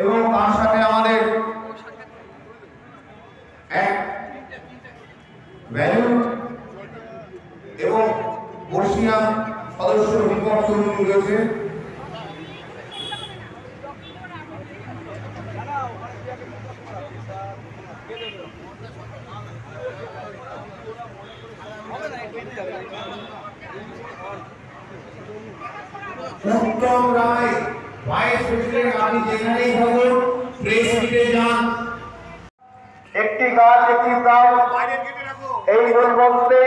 এবং তার সাথে আমাদের এক ভ্যালু এবং বর্ষিয়ান সদস্য নিকট রয়েছে। উত্তম রায় ভাইস প্রেসিডেন্ট, আপনি যেখানেই থাকুন প্রেস মিটে যান। একটি গাছ একটি প্রাণ, এই মূলমন্ত্রে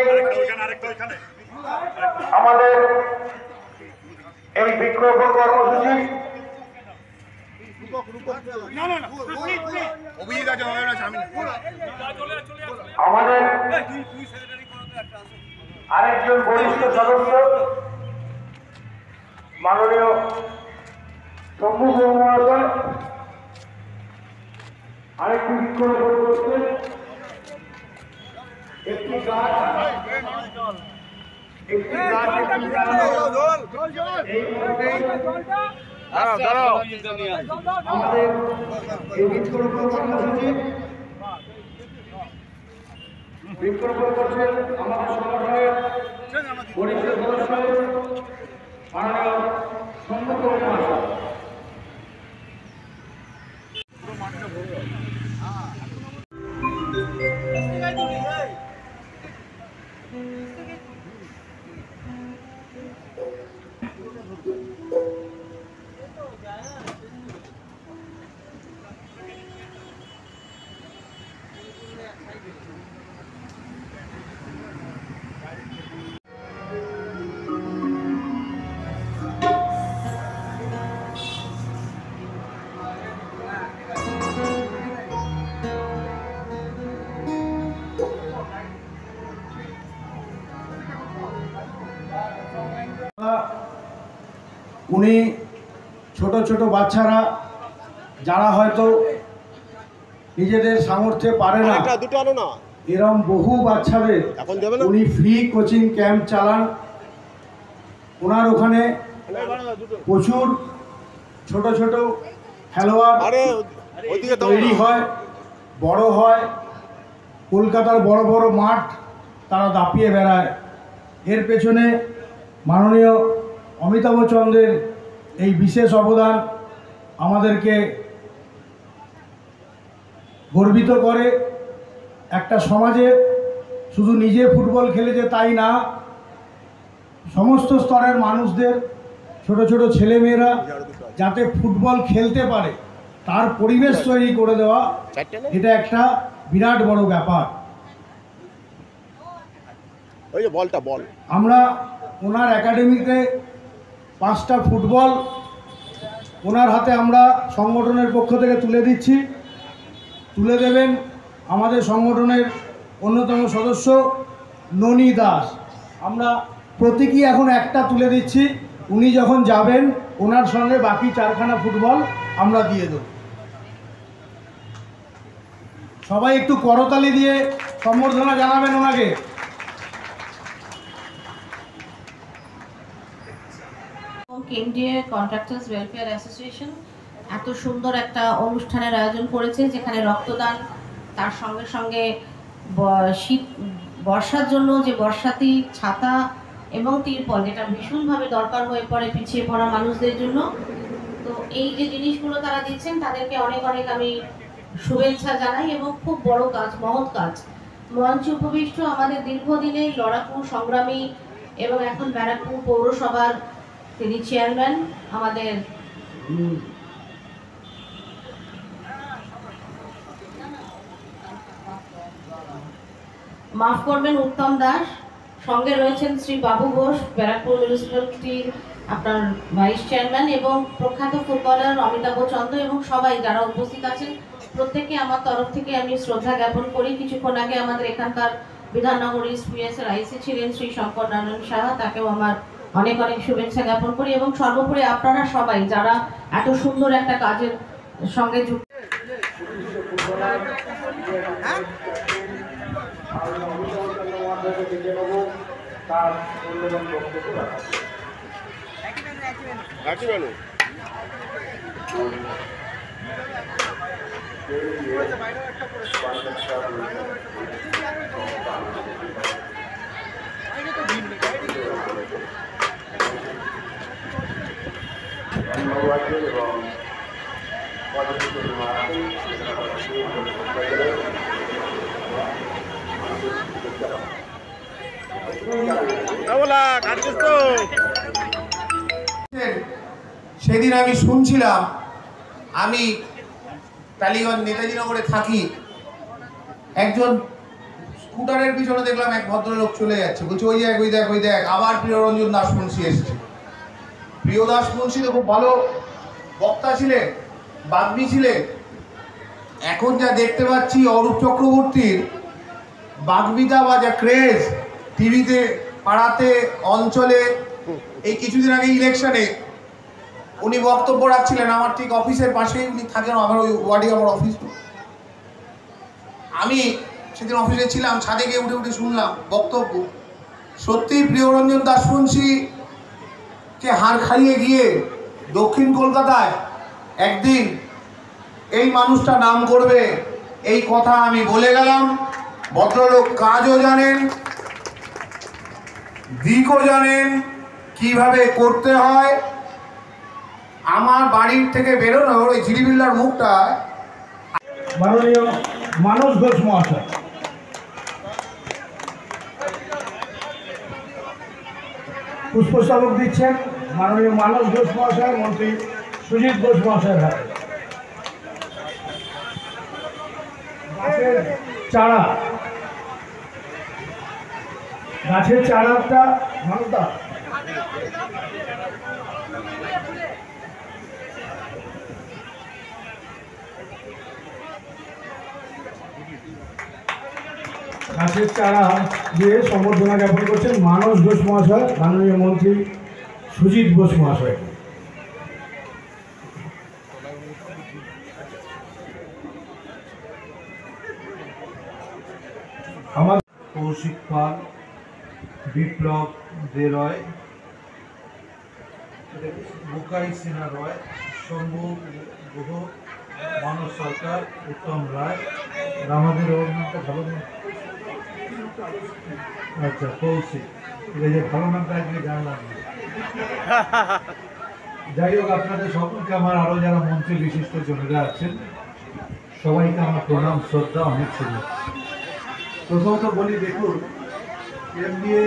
আমাদের এই বৃক্ষরোপণ কর্মসূচি আমাদের আরেকজন বরিষ্ঠ সদস্য মাননীয় শম্ভু মহাশয় আরেকটি বৃক্ষরোপণ করছেন। একটি গাছ আমাদের এই বৃক্ষরোপণ কর্মসূচি বৃক্ষরোপণ করছেন আমাদের সংগঠনের বরিষ্ঠ সদস্য মাননীয় শম্ভু মহাশয়। উনি ছোট ছোট বাচ্চারা যারা হয়তো নিজেদের সামর্থ্যে পারে না, এরকম বহু বাচ্চাদের উনি ফ্রি কোচিং ক্যাম্প চালান। ওনার ওখানে প্রচুর ছোট ছোট খেলোয়াড় তৈরি হয়, বড় হয়, কলকাতার বড় বড় মাঠ তারা দাপিয়ে বেড়ায়। এর পেছনে মাননীয় অমিতাভ চন্দ্রের এই বিশেষ অবদান আমাদেরকে গর্বিত করে। একটা সমাজে শুধু নিজে ফুটবল খেলেছে তাই না, সমস্ত স্তরের মানুষদের, ছোট ছোট ছেলেমেয়েরা যাতে ফুটবল খেলতে পারে তার পরিবেশ তৈরি করে দেওয়া, এটা একটা বিরাট বড় ব্যাপার। আমরা ওনার একাডেমিতে 5টা ফুটবল ওনার হাতে আমরা সংগঠনের পক্ষ থেকে তুলে দিচ্ছি। তুলে দেবেন আমাদের সংগঠনের অন্যতম সদস্য ননী দাস। আমরা প্রতীকী এখন একটা তুলে দিচ্ছি, উনি যখন যাবেন ওনার সঙ্গে বাকি 4খানা ফুটবল আমরা দিয়ে দেব। সবাই একটু করতালি দিয়ে সম্বর্ধনা জানাবেন ওনাকে। কেন্দ্রীয় কন্ট্রাক্টার্স ওয়েলফেয়ার অ্যাসোসিয়েশন এত সুন্দর একটা অনুষ্ঠানের আয়োজন করেছে, যেখানে রক্তদান, তার সঙ্গে সঙ্গে শীত বর্ষার জন্য যে বর্ষাতি, ছাতা এবং তিরপল, যেটা ভীষণভাবে দরকার হয়ে পড়ে পিছিয়ে পড়া মানুষদের জন্য। তো এই যে জিনিসগুলো তারা দিচ্ছেন তাদেরকে অনেক অনেক আমি শুভেচ্ছা জানাই। এবং খুব বড় কাজ, মহৎ কাজ। মঞ্চে উপবিষ্ট আমাদের দীর্ঘদিনের লড়াকু সংগ্রামী এবং এখন ব্যারাকপুর পৌরসভার তিনি চেয়ারম্যান, আমাদের মাফ করবেন উত্তম দাস, সঙ্গে রয়েছেন শ্রী বাবু ঘোষ, ব্যারাকপুর মিউনিসিপ্যালিটির আপনার ভাইস চেয়ারম্যান, এবং প্রখ্যাত ফুটবলার অমিতাভ চন্দ্র, এবং সবাই যারা উপস্থিত আছেন প্রত্যেককে আমার তরফ থেকে আমি শ্রদ্ধা জ্ঞাপন করি। কিছুক্ষণ আগে আমাদের এখানকার বিধাননগর ইস্ট পিএসের আইসি ছিলেন শ্রী শঙ্কর নারায়ণ সাহা, তাকেও আমার অনেক অনেক শুভেচ্ছা জ্ঞাপন করি। এবং সর্বোপরি আপনারা সবাই যারা এত সুন্দর একটা কাজের সঙ্গে যুক্ত। তার সেদিন আমি শুনছিলাম, আমি টালিগঞ্জ নেতাজিনগরে থাকি, একজন স্কুটারের পিছনে দেখলাম এক ভদ্রলোক চলে যাচ্ছে, বলছে ওই দেখ ওই দেখ ওই দেখ, আবার প্রিয়রঞ্জন দাস মুন্সি এসছে। প্রিয় দাস মুন্সি তো খুব ভালো বক্তা ছিলেন, বাগ্মী ছিলেন। এখন যা দেখতে পাচ্ছি অরূপ চক্রবর্তীর বাগ্মিতা বা যা ক্রেজ টিভিতে, পাড়াতে, অঞ্চলে, এই কিছুদিন আগে ইলেকশনে উনি বক্তব্য রাখছিলেন, আমার ঠিক অফিসের পাশেই উনি থাকেন, আমার ওই ওয়ার্ডে আমার অফিস। আমি সেদিন অফিসে ছিলাম, ছাদে গিয়ে উঠে উঠে শুনলাম বক্তব্য। সত্যিই প্রিয়রঞ্জন দাস মুন্সিকে হার খাইয়ে গিয়ে দক্ষিণ কলকাতায় একদিন এই মানুষটা নাম করবে, এই কথা আমি বলে গেলাম। ভদ্রলোক কাজও জানেন, দিকও জানেন, কিভাবে করতে হয়। আমার বাড়ির থেকে বেরোনোর ওই ঝিরিবিল্লার মুখটা মাননীয় মানস ঘোষ মহাশয়। পুষ্পস্তবক দিচ্ছেন মাননীয় মানস ঘোষ মহাশয়, মন্ত্রী সুজিত ঘোষ মহাশয়ের হাতে। গাছের চারা, গাছের চারাটা মানবদা গাছের চারা দিয়ে সম্বর্ধনা জ্ঞাপন করছেন মানস ঘোষ মহাশয়, মাননীয় মন্ত্রী সুজিত ঘোষ মহাশয়। আমার কৌশিক পাল, বিপ্লব দে রয়, বুকাই সিনহা রয়, শম্ভু গুহ, মানস সরকার, উত্তম রায়, আমাদের ওর নামটা ভালো নেই, আচ্ছা কৌশিক, এটা যে ভালো নামটা আজকে জানলাম না। যাই হোক, আপনাদের সকলকে আমার আরও যারা মন্ত্রী বিশিষ্ট জনেরা আছেন সবাইকে আমার প্রণাম, শ্রদ্ধা, অনেক শুভেচ্ছা। প্রথমত বলি, দেখুন এমবিএ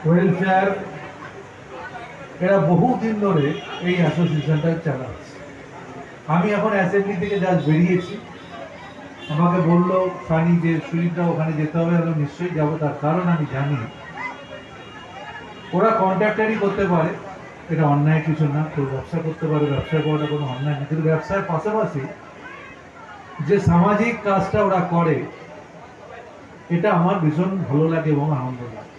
ওয়েলফেয়ার এরা বহুদিন ধরে এই অ্যাসোসিয়েশনটা চালাচ্ছে। আমি এখন অ্যাসেম্বলি থেকে জাস্ট বেরিয়েছি, আমাকে বললো সানি যে সুনীতা ওখানে যেতে হবে, আমি নিশ্চয়ই যাবো। তার কারণ আমি জানি ওরা কন্ট্রাক্টারই করতে পারে, এটা অন্যায় কিছু না। কেউ ব্যবসা করতে পারে, ব্যবসা করাটা কোনো অন্যায় না, কিন্তু ব্যবসার পাশাপাশি যে সামাজিক কাজটা ওরা করে এটা আমার ভীষণ ভালো লাগে এবং আনন্দ লাগে।